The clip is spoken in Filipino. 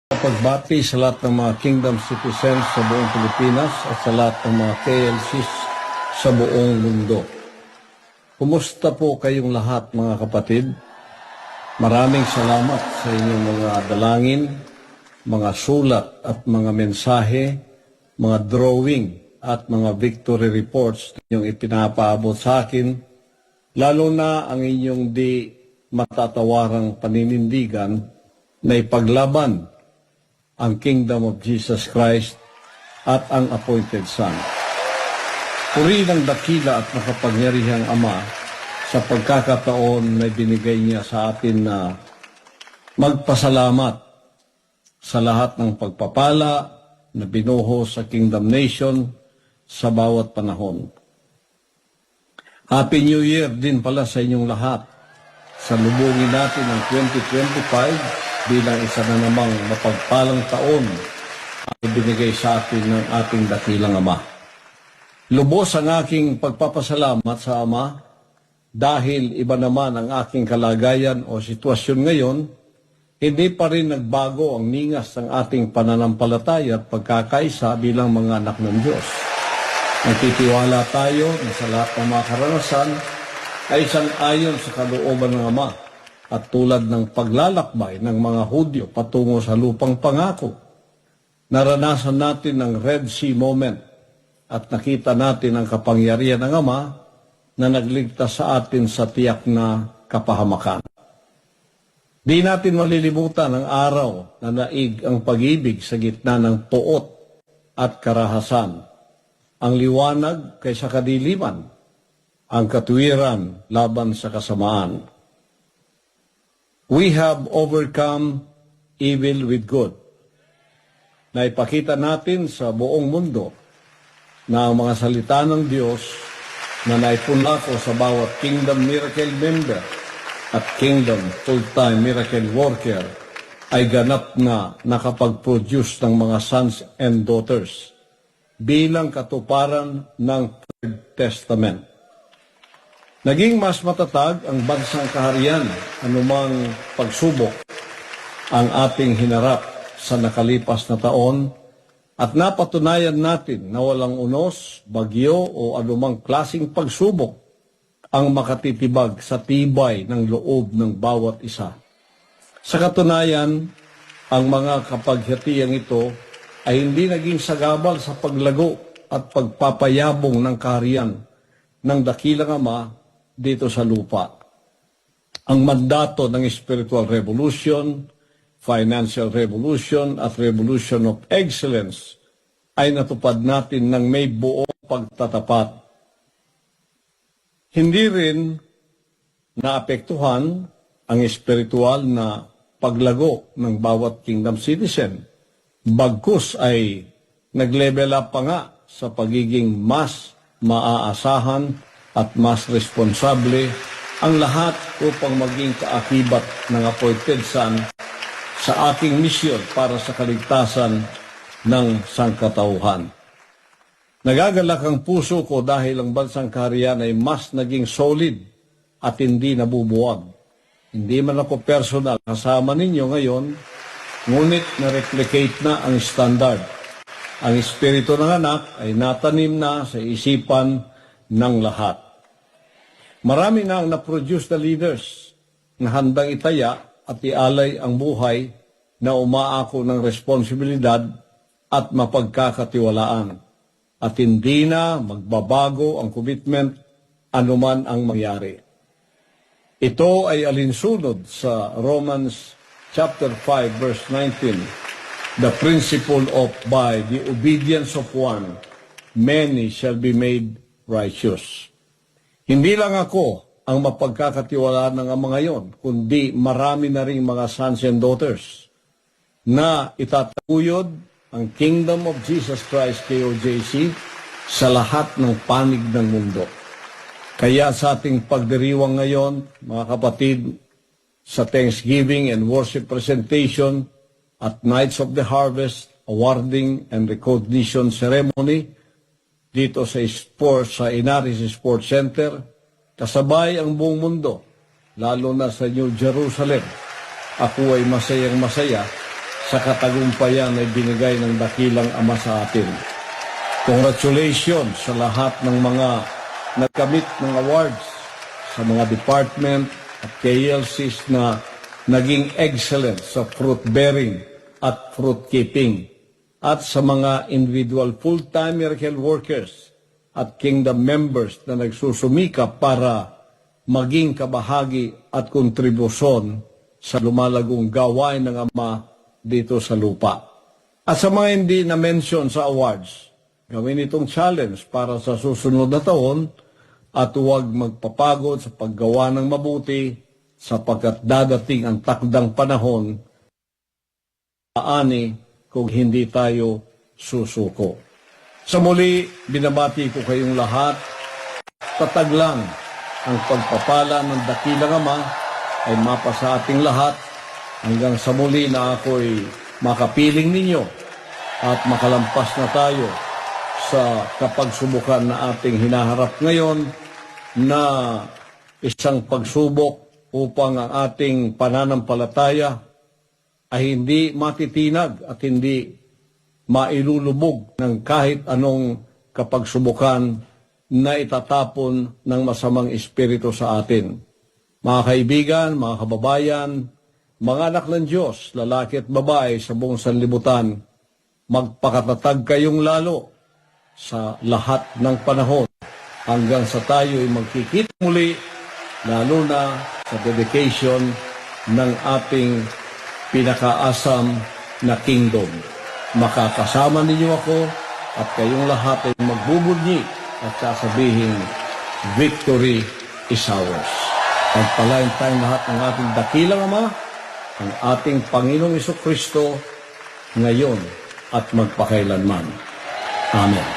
Pagbati sa lahat ng mga Kingdom citizens sa buong Pilipinas at sa lahat ng mga KLCs sa buong mundo. Kumusta po kayong lahat, mga kapatid? Maraming salamat sa inyong mga dalangin, mga sulat at mga mensahe, mga drawing at mga victory reports na inyong ipinapaabot sa akin, lalo na ang inyong di matatawarang paninindigan na ipaglaban ang Kingdom of Jesus Christ at ang Appointed Son. Purihin ang dakila at makapangyarihang Ama sa pagkakataon na binigay niya sa atin na magpasalamat sa lahat ng pagpapala na binuhos sa Kingdom Nation sa bawat panahon. Happy New Year din pala sa inyong lahat. Salubungin natin ang 2025 bilang isa na namang mapagpalang taon ang ibinigay sa atin ng ating dakilang Ama. Lubos ang aking pagpapasalamat sa Ama dahil iba naman ang aking kalagayan o sitwasyon ngayon, hindi pa rin nagbago ang ningas ng ating pananampalataya at pagkakaisa bilang mga anak ng Diyos. Nagtitiwala tayo na sa lahat ng mga karanasan ay isang ayon sa kalooban ng Ama. At tulad ng paglalakbay ng mga Hudyo patungo sa lupang pangako, naranasan natin ang Red Sea moment at nakita natin ang kapangyarihan ng Ama na nagligtas sa atin sa tiyak na kapahamakan. Di natin malilimutan ang araw na naig ang pag-ibig sa gitna ng poot at karahasan, ang liwanag kaysa kadiliman, ang katuwiran laban sa kasamaan. We have overcome evil with good. Naipakita natin sa buong mundo na ang mga salita ng Diyos na naipunla ko sa bawat Kingdom Miracle member at Kingdom Full-Time Miracle Worker ay ganap na nakapag-produce ng mga sons and daughters bilang katuparan ng Third Testament. Naging mas matatag ang bansang kaharian, anumang pagsubok ang ating hinarap sa nakalipas na taon at napatunayan natin na walang unos, bagyo o anumang klasing pagsubok ang makatitibag sa tibay ng loob ng bawat isa. Sa katunayan, ang mga kapaghatiang ito ay hindi naging sagabal sa paglago at pagpapayabong ng kaharian ng dakilang Ama dito sa lupa. Ang mandato ng spiritual revolution, financial revolution at revolution of excellence ay natupad natin ng may buong pagtatapat. Hindi rin naapektuhan ang spiritual na paglago ng bawat kingdom citizen. Bagkus ay nag-level up pa nga sa pagiging mas maaasahan at mas responsable ang lahat upang maging kaakibat ng Appointed Son sa aking misyon para sa kaligtasan ng sangkatauhan. Nagagalak ang puso ko dahil ang bansang kaharian ay mas naging solid at hindi nabubuwag. Hindi man ako personal kasama ninyo ngayon, ngunit na-replicate na ang standard. Ang espiritu ng anak ay natanim na sa isipan ng lahat. Marami na ang na-produce na leaders na handang itaya at ialay ang buhay na umaako ng responsibilidad at mapagkakatiwalaan. At hindi na magbabago ang commitment anuman ang mangyari. Ito ay alinsunod sa Romans chapter 5 verse 19. The principle of by the obedience of one, many shall be made righteous. Hindi lang ako ang mapagkakatiwalaan ng Ama ngayon, kundi marami na ring mga sons and daughters na itataguyod ang Kingdom of Jesus Christ, KOJC, sa lahat ng panig ng mundo. Kaya sa ating pagdiriwang ngayon, mga kapatid, sa Thanksgiving and Worship Presentation at Nights of the Harvest, Awarding and Recognition Ceremony, dito sa Inaris Sports Center, kasabay ang buong mundo, lalo na sa New Jerusalem. Ako ay masayang masaya sa katagumpayan na binigay ng dakilang Ama sa atin. Congratulations sa lahat ng mga nagkamit ng awards sa mga department at KLCs na naging excellent sa fruit bearing at fruit keeping, at sa mga individual full-time miracle workers at kingdom members na nagsusumikap para maging kabahagi at kontribusyon sa lumalagong gawain ng Ama dito sa lupa. At sa mga hindi na-mention sa awards, gawin itong challenge para sa susunod na taon at huwag magpapagod sa paggawa ng mabuti sapagkat dadating ang takdang panahon ani kung hindi tayo susuko. Sa muli, binabati ko kayong lahat. Tatag lang ang pagpapala ng dakilang Ama ay mapa sa ating lahat hanggang sa muli na ako'y makapiling ninyo at makalampas na tayo sa kapagsubukan na ating hinaharap ngayon na isang pagsubok upang ang ating pananampalataya ay hindi matitinag at hindi mailulubog ng kahit anong kapagsubukan na itatapon ng masamang espiritu sa atin. Mga kaibigan, mga kababayan, mga anak ng Diyos, lalaki at babae sa buong sanlibutan, magpakatatag kayong lalo sa lahat ng panahon hanggang sa tayo ay magkikita muli, lalo na sa dedication ng ating pinakaasam na kingdom. Makakasama ninyo ako at kayong lahat ay magbubunyi at sasabihin, victory is ours. Pagpalain tayong lahat ng ating dakilang Ama, ang ating Panginoong Jesucristo, ngayon at magpakailanman. Amen.